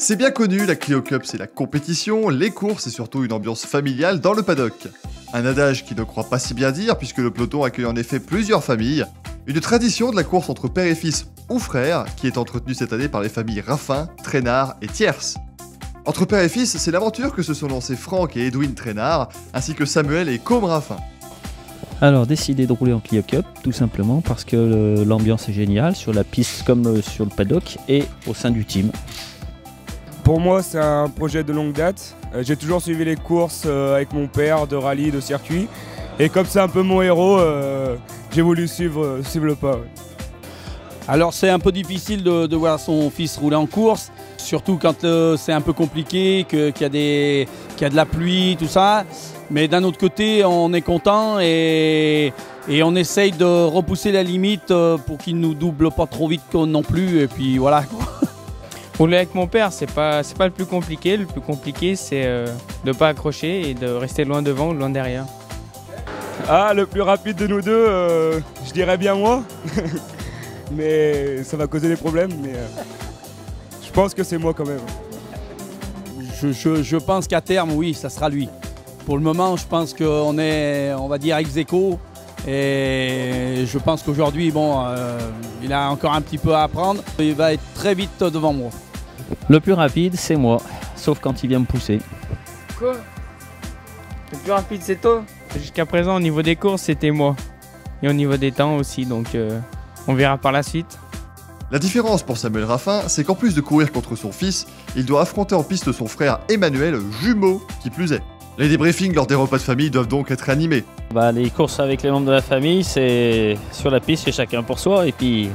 C'est bien connu, la Clio Cup c'est la compétition, les courses et surtout une ambiance familiale dans le paddock. Un adage qui ne croit pas si bien dire puisque le peloton accueille en effet plusieurs familles. Une tradition de la course entre père et fils ou frère qui est entretenue cette année par les familles Raffin, Trainard et Thiers. Entre père et fils, c'est l'aventure que se sont lancés Franck et Edwin Trainard ainsi que Samuel et Côme Raffin. Alors, décidé de rouler en Clio Cup, tout simplement parce que l'ambiance est géniale, sur la piste comme sur le paddock et au sein du team. Pour moi, c'est un projet de longue date. J'ai toujours suivi les courses avec mon père de rallye, de circuit. Et comme c'est un peu mon héros, j'ai voulu suivre le pas. Ouais. Alors c'est un peu difficile de voir son fils rouler en course, surtout quand c'est un peu compliqué, qu'il y a de la pluie, tout ça. Mais d'un autre côté, on est content et on essaye de repousser la limite pour qu'il ne nous double pas trop vite non plus. Et puis voilà. Rouler avec mon père, c'est pas le plus compliqué. Le plus compliqué, c'est de ne pas accrocher et de rester loin devant ou loin derrière. Ah, le plus rapide de nous deux, je dirais bien moi. Mais ça va causer des problèmes. Mais je pense que c'est moi quand même. Je pense qu'à terme, oui, ça sera lui. Pour le moment, je pense qu'on est, on va dire, ex aequo. Et je pense qu'aujourd'hui, bon, il a encore un petit peu à apprendre. Il va être très vite devant moi. Le plus rapide, c'est moi, sauf quand il vient me pousser. Quoi? Le plus rapide, c'est toi? Jusqu'à présent, au niveau des courses, c'était moi. Et au niveau des temps aussi, donc on verra par la suite. La différence pour Samuel Raffin, c'est qu'en plus de courir contre son fils, il doit affronter en piste son frère Emmanuel, jumeau qui plus est. Les débriefings lors des repas de famille doivent donc être animés. Les courses avec les membres de la famille, c'est sur la piste, c'est chacun pour soi, et puis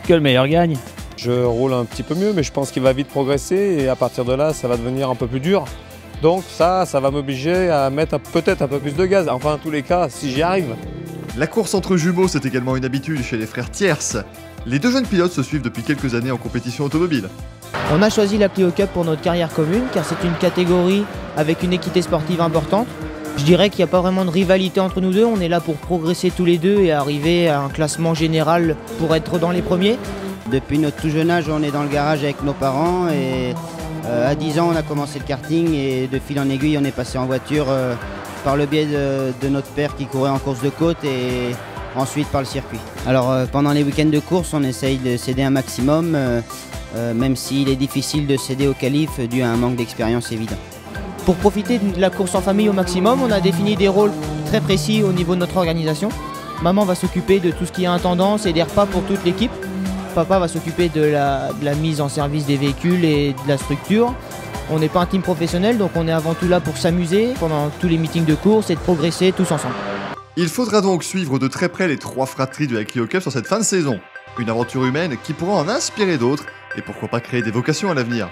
que le meilleur gagne. Je roule un petit peu mieux, mais je pense qu'il va vite progresser, et à partir de là, ça va devenir un peu plus dur. Donc ça va m'obliger à mettre peut-être un peu plus de gaz, enfin en tous les cas, si j'y arrive. La course entre jumeaux, c'est également une habitude chez les frères Thiers. Les deux jeunes pilotes se suivent depuis quelques années en compétition automobile. On a choisi la Clio Cup pour notre carrière commune car c'est une catégorie avec une équité sportive importante. Je dirais qu'il n'y a pas vraiment de rivalité entre nous deux, on est là pour progresser tous les deux et arriver à un classement général pour être dans les premiers. Depuis notre tout jeune âge, on est dans le garage avec nos parents et à 10 ans on a commencé le karting et de fil en aiguille on est passé en voiture par le biais de notre père qui courait en course de côte et ensuite par le circuit. Alors pendant les week-ends de course on essaye de céder un maximum. Même s'il est difficile de céder au qualif dû à un manque d'expérience évident. Pour profiter de la course en famille au maximum, on a défini des rôles très précis au niveau de notre organisation. Maman va s'occuper de tout ce qui est intendance et des repas pour toute l'équipe. Papa va s'occuper de la mise en service des véhicules et de la structure. On n'est pas un team professionnel, donc on est avant tout là pour s'amuser pendant tous les meetings de course et de progresser tous ensemble. Il faudra donc suivre de très près les trois fratries de la Clio Cup sur cette fin de saison. Une aventure humaine qui pourra en inspirer d'autres et pourquoi pas créer des vocations à l'avenir.